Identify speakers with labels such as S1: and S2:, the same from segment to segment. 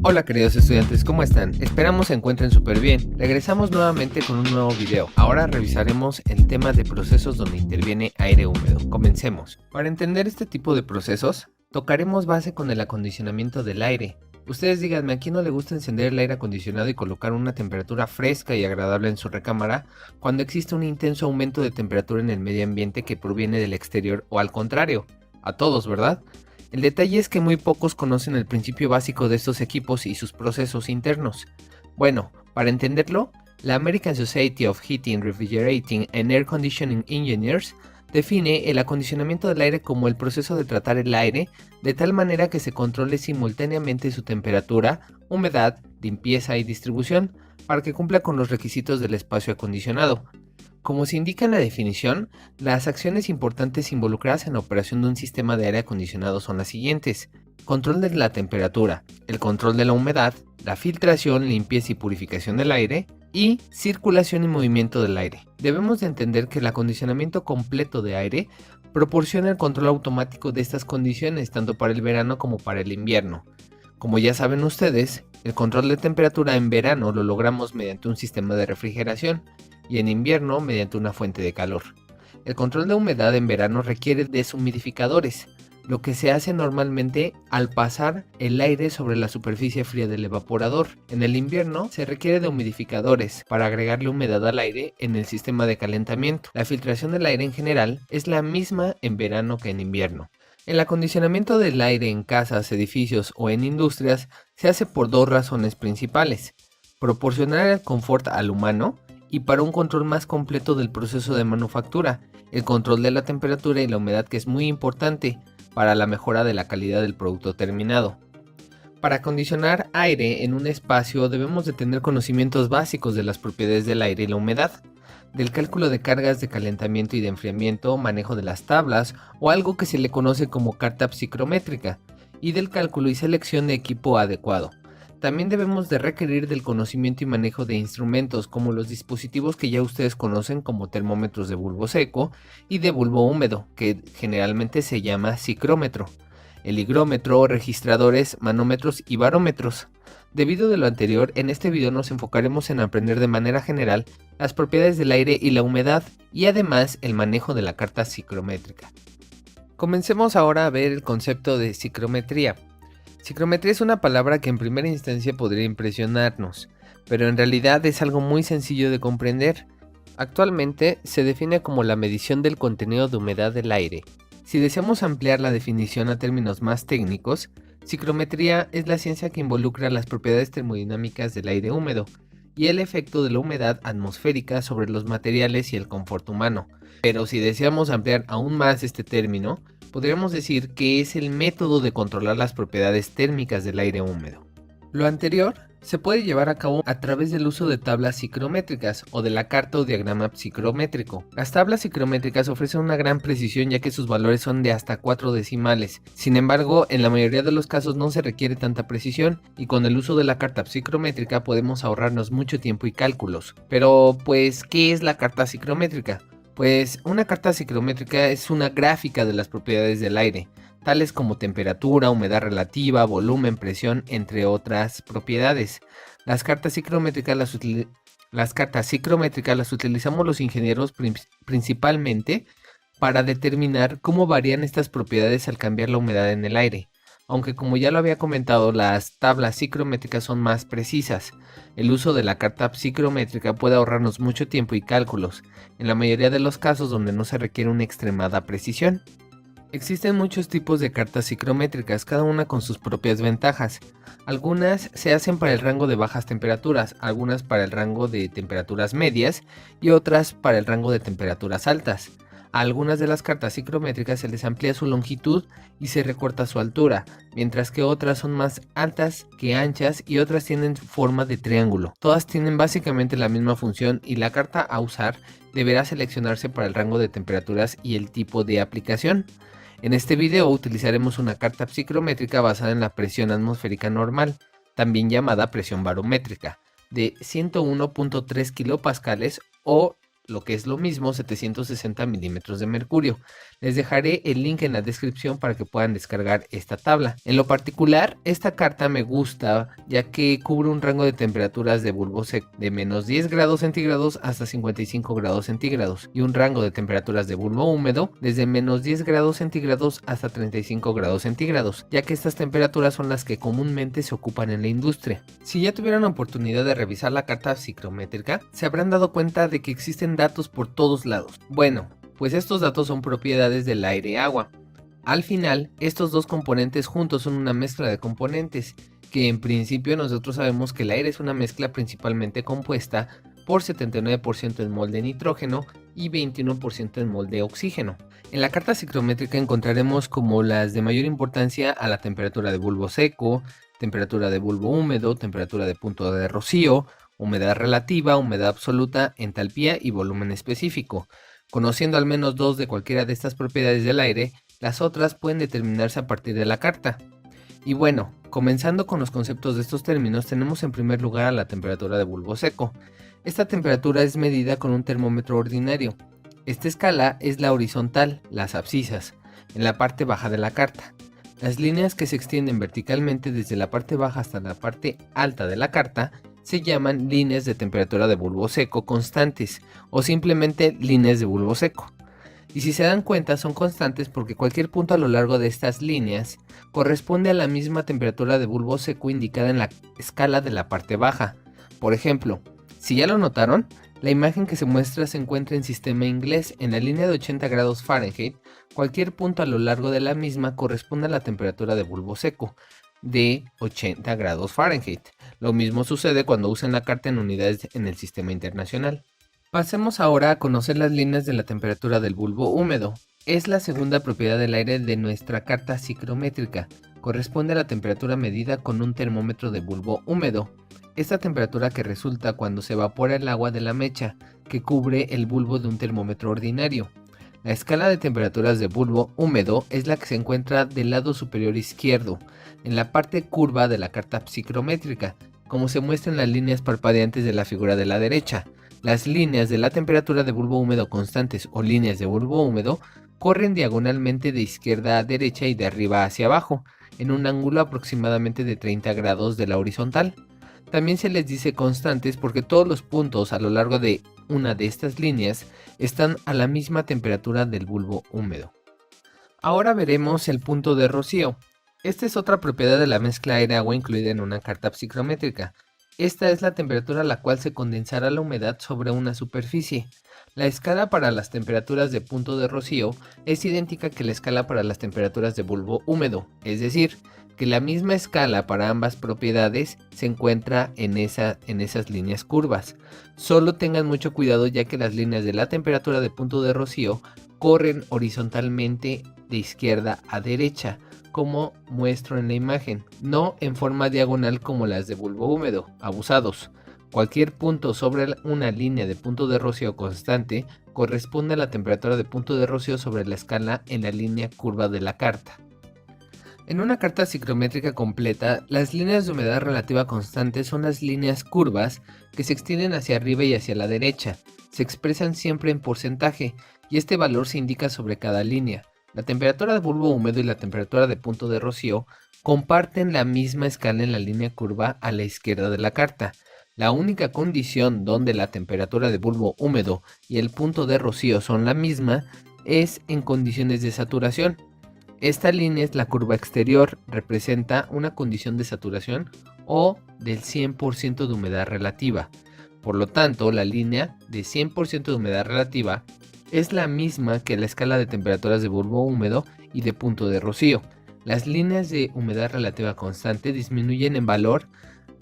S1: Hola queridos estudiantes, ¿cómo están? Esperamos se encuentren súper bien. Regresamos nuevamente con un nuevo video. Ahora revisaremos el tema de procesos donde interviene aire húmedo. Comencemos. Para entender este tipo de procesos, tocaremos base con el acondicionamiento del aire. Ustedes díganme, ¿a quién no le gusta encender el aire acondicionado y colocar una temperatura fresca y agradable en su recámara cuando existe un intenso aumento de temperatura en el medio ambiente que proviene del exterior o al contrario? A todos, ¿verdad? El detalle es que muy pocos conocen el principio básico de estos equipos y sus procesos internos. Bueno, para entenderlo, la American Society of Heating, Refrigerating and Air Conditioning Engineers define el acondicionamiento del aire como el proceso de tratar el aire de tal manera que se controle simultáneamente su temperatura, humedad, limpieza y distribución para que cumpla con los requisitos del espacio acondicionado. Como se indica en la definición, las acciones importantes involucradas en la operación de un sistema de aire acondicionado son las siguientes: control de la temperatura, el control de la humedad, la filtración, limpieza y purificación del aire, y circulación y movimiento del aire. Debemos de entender que el acondicionamiento completo de aire proporciona el control automático de estas condiciones tanto para el verano como para el invierno. Como ya saben ustedes, el control de temperatura en verano lo logramos mediante un sistema de refrigeración y en invierno mediante una fuente de calor. El control de humedad en verano requiere deshumidificadores, lo que se hace normalmente al pasar el aire sobre la superficie fría del evaporador. En el invierno se requiere de humidificadores para agregarle humedad al aire en el sistema de calentamiento. La filtración del aire en general es la misma en verano que en invierno. El acondicionamiento del aire en casas, edificios o en industrias se hace por dos razones principales: proporcionar el confort al humano y para un control más completo del proceso de manufactura, el control de la temperatura y la humedad, que es muy importante para la mejora de la calidad del producto terminado. Para acondicionar aire en un espacio debemos de tener conocimientos básicos de las propiedades del aire y la humedad, del cálculo de cargas de calentamiento y de enfriamiento, manejo de las tablas o algo que se le conoce como carta psicométrica, y del cálculo y selección de equipo adecuado. También debemos de requerir del conocimiento y manejo de instrumentos como los dispositivos que ya ustedes conocen como termómetros de bulbo seco y de bulbo húmedo, que generalmente se llama psicrómetro, el higrómetro, registradores, manómetros y barómetros. Debido a lo anterior, en este video nos enfocaremos en aprender de manera general las propiedades del aire y la humedad y además el manejo de la carta psicométrica. Comencemos ahora a ver el concepto de psicometría. Psicometría es una palabra que en primera instancia podría impresionarnos, pero en realidad es algo muy sencillo de comprender. Actualmente se define como la medición del contenido de humedad del aire. Si deseamos ampliar la definición a términos más técnicos, psicometría es la ciencia que involucra las propiedades termodinámicas del aire húmedo y el efecto de la humedad atmosférica sobre los materiales y el confort humano. Pero si deseamos ampliar aún más este término, podríamos decir que es el método de controlar las propiedades térmicas del aire húmedo. Lo anterior se puede llevar a cabo a través del uso de tablas psicométricas o de la carta o diagrama psicométrico. Las tablas psicométricas ofrecen una gran precisión ya que sus valores son de hasta 4 decimales. Sin embargo, en la mayoría de los casos no se requiere tanta precisión y con el uso de la carta psicométrica podemos ahorrarnos mucho tiempo y cálculos. Pero, pues, ¿qué es la carta psicométrica? Pues una carta psicométrica es una gráfica de las propiedades del aire, tales como temperatura, humedad relativa, volumen, presión, entre otras propiedades. Las cartas psicométricas las utilizamos los ingenieros principalmente para determinar cómo varían estas propiedades al cambiar la humedad en el aire. Aunque como ya lo había comentado, las tablas psicométricas son más precisas. El uso de la carta psicométrica puede ahorrarnos mucho tiempo y cálculos, en la mayoría de los casos donde no se requiere una extremada precisión. Existen muchos tipos de cartas psicométricas, cada una con sus propias ventajas. Algunas se hacen para el rango de bajas temperaturas, algunas para el rango de temperaturas medias y otras para el rango de temperaturas altas. A algunas de las cartas psicométricas se les amplía su longitud y se recorta su altura, mientras que otras son más altas que anchas y otras tienen forma de triángulo. Todas tienen básicamente la misma función y la carta a usar deberá seleccionarse para el rango de temperaturas y el tipo de aplicación. En este video utilizaremos una carta psicométrica basada en la presión atmosférica normal, también llamada presión barométrica, de 101.3 kilopascales o lo que es lo mismo 760 milímetros de mercurio. Les dejaré el link en la descripción para que puedan descargar esta tabla. En lo particular, esta carta me gusta ya que cubre un rango de temperaturas de bulbo seco de menos 10 grados centígrados hasta 55 grados centígrados y un rango de temperaturas de bulbo húmedo desde menos 10 grados centígrados hasta 35 grados centígrados, ya que estas temperaturas son las que comúnmente se ocupan en la industria. Si ya tuvieron la oportunidad de revisar la carta psicométrica, se habrán dado cuenta de que existen datos por todos lados. Bueno, pues estos datos son propiedades del aire-agua. Al final, estos dos componentes juntos son una mezcla de componentes, que en principio nosotros sabemos que el aire es una mezcla principalmente compuesta por 79% en mol de nitrógeno y 21% en mol de oxígeno. En la carta psicométrica encontraremos como las de mayor importancia a la temperatura de bulbo seco, temperatura de bulbo húmedo, temperatura de punto de rocío, humedad relativa, humedad absoluta, entalpía y volumen específico. Conociendo al menos dos de cualquiera de estas propiedades del aire, las otras pueden determinarse a partir de la carta. Y bueno, comenzando con los conceptos de estos términos, tenemos en primer lugar a la temperatura de bulbo seco. Esta temperatura es medida con un termómetro ordinario. Esta escala es la horizontal, las abscisas, en la parte baja de la carta. Las líneas que se extienden verticalmente desde la parte baja hasta la parte alta de la carta se llaman líneas de temperatura de bulbo seco constantes o simplemente líneas de bulbo seco. Y si se dan cuenta son constantes porque cualquier punto a lo largo de estas líneas corresponde a la misma temperatura de bulbo seco indicada en la escala de la parte baja. Por ejemplo, si ya lo notaron, la imagen que se muestra se encuentra en sistema inglés en la línea de 80 grados Fahrenheit. Cualquier punto a lo largo de la misma corresponde a la temperatura de bulbo seco de 80 grados Fahrenheit. Lo mismo sucede cuando usan la carta en unidades en el sistema internacional. Pasemos ahora a conocer las líneas de la temperatura del bulbo húmedo. Es la segunda propiedad del aire de nuestra carta psicométrica. Corresponde a la temperatura medida con un termómetro de bulbo húmedo. Esta temperatura que resulta cuando se evapora el agua de la mecha que cubre el bulbo de un termómetro ordinario. La escala de temperaturas de bulbo húmedo es la que se encuentra del lado superior izquierdo, en la parte curva de la carta psicométrica, como se muestra en las líneas parpadeantes de la figura de la derecha. Las líneas de la temperatura de bulbo húmedo constantes o líneas de bulbo húmedo corren diagonalmente de izquierda a derecha y de arriba hacia abajo, en un ángulo aproximadamente de 30 grados de la horizontal. También se les dice constantes porque todos los puntos a lo largo de una de estas líneas están a la misma temperatura del bulbo húmedo. Ahora veremos el punto de rocío. Esta es otra propiedad de la mezcla aire-agua incluida en una carta psicométrica. Esta es la temperatura a la cual se condensará la humedad sobre una superficie. La escala para las temperaturas de punto de rocío es idéntica que la escala para las temperaturas de bulbo húmedo, es decir, que la misma escala para ambas propiedades se encuentra en esas líneas curvas. Solo tengan mucho cuidado ya que las líneas de la temperatura de punto de rocío corren horizontalmente de izquierda a derecha, como muestro en la imagen, no en forma diagonal como las de bulbo húmedo, abusados. Cualquier punto sobre una línea de punto de rocío constante corresponde a la temperatura de punto de rocío sobre la escala en la línea curva de la carta. En una carta psicométrica completa, las líneas de humedad relativa constante son las líneas curvas que se extienden hacia arriba y hacia la derecha. Se expresan siempre en porcentaje y este valor se indica sobre cada línea. La temperatura de bulbo húmedo y la temperatura de punto de rocío comparten la misma escala en la línea curva a la izquierda de la carta. La única condición donde la temperatura de bulbo húmedo y el punto de rocío son la misma es en condiciones de saturación. Esta línea es la curva exterior, representa una condición de saturación o del 100% de humedad relativa. Por lo tanto, la línea de 100% de humedad relativa es la misma que la escala de temperaturas de bulbo húmedo y de punto de rocío. Las líneas de humedad relativa constante disminuyen en valor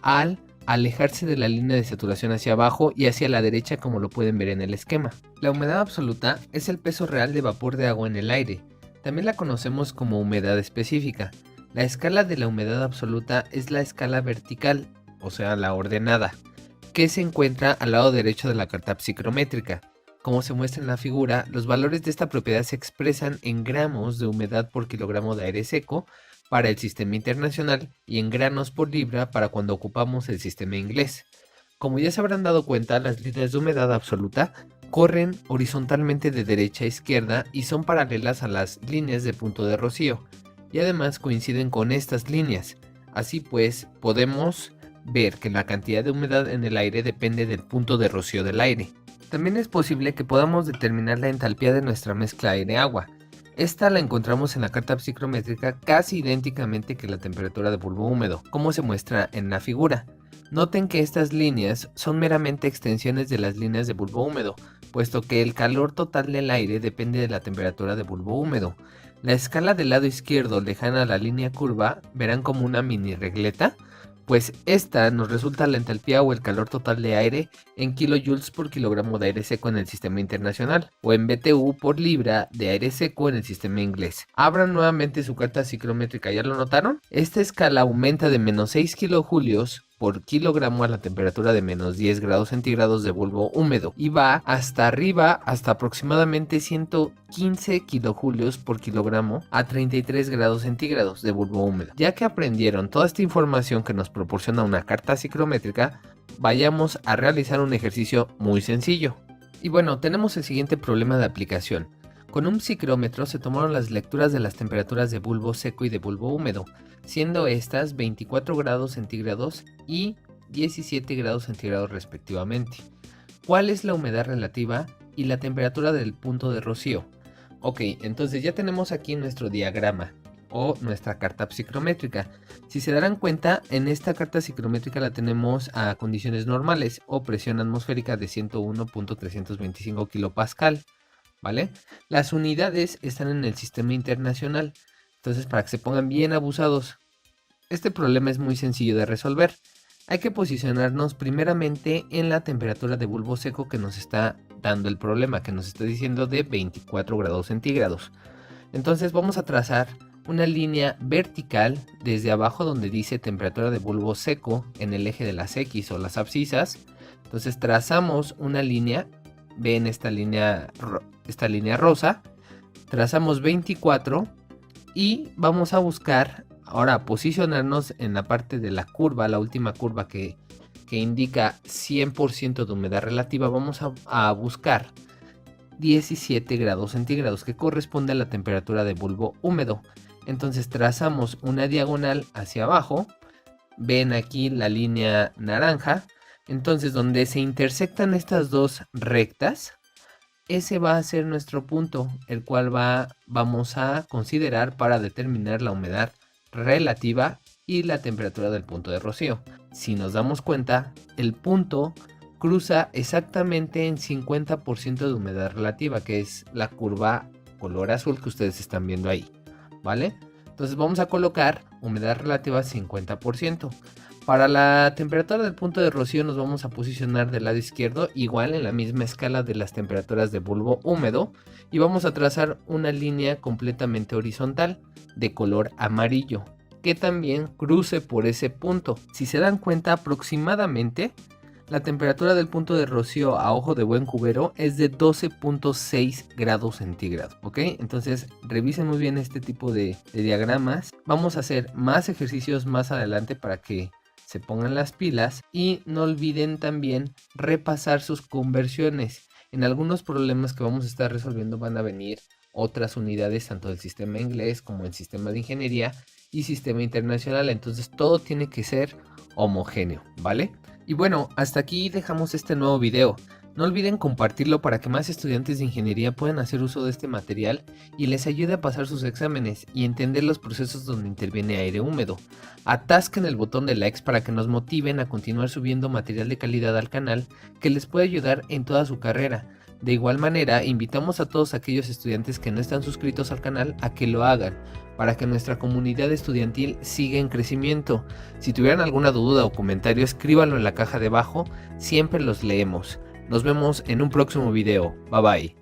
S1: al alejarse de la línea de saturación hacia abajo y hacia la derecha, como lo pueden ver en el esquema. La humedad absoluta es el peso real de vapor de agua en el aire. También la conocemos como humedad específica. La escala de la humedad absoluta es la escala vertical, o sea la ordenada, que se encuentra al lado derecho de la carta psicométrica. Como se muestra en la figura, los valores de esta propiedad se expresan en gramos de humedad por kilogramo de aire seco para el sistema internacional y en granos por libra para cuando ocupamos el sistema inglés. Como ya se habrán dado cuenta, las líneas de humedad absoluta corren horizontalmente de derecha a izquierda y son paralelas a las líneas de punto de rocío, y además coinciden con estas líneas. Así pues, podemos ver que la cantidad de humedad en el aire depende del punto de rocío del aire. También es posible que podamos determinar la entalpía de nuestra mezcla aire-agua. Esta la encontramos en la carta psicométrica casi idénticamente que la temperatura de bulbo húmedo, como se muestra en la figura. Noten que estas líneas son meramente extensiones de las líneas de bulbo húmedo, puesto que el calor total del aire depende de la temperatura de bulbo húmedo. La escala del lado izquierdo lejana a la línea curva verán como una mini regleta, pues esta nos resulta la entalpía o el calor total de aire en kilojoules por kilogramo de aire seco en el sistema internacional, o en BTU por libra de aire seco en el sistema inglés. Abran nuevamente su carta psicométrica, ¿ya lo notaron? Esta escala aumenta de menos 6 kilojulios por kilogramo a la temperatura de menos 10 grados centígrados de bulbo húmedo y va hasta arriba hasta aproximadamente 115 kilojulios por kilogramo a 33 grados centígrados de bulbo húmedo. Ya que aprendieron toda esta información que nos proporciona una carta psicométrica, vayamos a realizar un ejercicio muy sencillo. Y bueno, tenemos el siguiente problema de aplicación. Con un psicrómetro se tomaron las lecturas de las temperaturas de bulbo seco y de bulbo húmedo, siendo estas 24 grados centígrados y 17 grados centígrados respectivamente. ¿Cuál es la humedad relativa y la temperatura del punto de rocío? Ok, entonces ya tenemos aquí nuestro diagrama o nuestra carta psicométrica. Si se darán cuenta, en esta carta psicométrica la tenemos a condiciones normales o presión atmosférica de 101.325 kilopascal. ¿Vale? Las unidades están en el sistema internacional, entonces para que se pongan bien abusados. Este problema es muy sencillo de resolver. Hay que posicionarnos primeramente en la temperatura de bulbo seco que nos está dando el problema, que nos está diciendo de 24 grados centígrados. Entonces vamos a trazar una línea vertical desde abajo donde dice temperatura de bulbo seco en el eje de las X o las abscisas. Entonces trazamos una línea, ven esta línea rosa, trazamos 24 y vamos a buscar ahora posicionarnos en la parte de la curva, la última curva que indica 100% de humedad relativa. Vamos a buscar 17 grados centígrados que corresponde a la temperatura de bulbo húmedo. Entonces trazamos una diagonal hacia abajo, ven aquí la línea naranja. Entonces donde se intersectan estas dos rectas, ese va a ser nuestro punto, el cual vamos a considerar para determinar la humedad relativa y la temperatura del punto de rocío. Si nos damos cuenta, el punto cruza exactamente en 50% de humedad relativa, que es la curva color azul que ustedes están viendo ahí, ¿vale? Entonces vamos a colocar humedad relativa 50%. Para la temperatura del punto de rocío nos vamos a posicionar del lado izquierdo, igual en la misma escala de las temperaturas de bulbo húmedo, y vamos a trazar una línea completamente horizontal de color amarillo, que también cruce por ese punto. Si se dan cuenta, aproximadamente la temperatura del punto de rocío a ojo de buen cubero es de 12.6 grados centígrados, ¿ok? Entonces revisen muy bien este tipo de diagramas. Vamos a hacer más ejercicios más adelante para que se pongan las pilas y no olviden también repasar sus conversiones. En algunos problemas que vamos a estar resolviendo van a venir otras unidades tanto del sistema inglés como el sistema de ingeniería y sistema internacional, entonces todo tiene que ser homogéneo, ¿vale? Y bueno, hasta aquí dejamos este nuevo video. No olviden compartirlo para que más estudiantes de ingeniería puedan hacer uso de este material y les ayude a pasar sus exámenes y entender los procesos donde interviene aire húmedo. Atasquen el botón de likes para que nos motiven a continuar subiendo material de calidad al canal que les puede ayudar en toda su carrera. De igual manera, invitamos a todos aquellos estudiantes que no están suscritos al canal a que lo hagan, para que nuestra comunidad estudiantil siga en crecimiento. Si tuvieran alguna duda o comentario, escríbanlo en la caja de abajo, siempre los leemos. Nos vemos en un próximo video. Bye bye.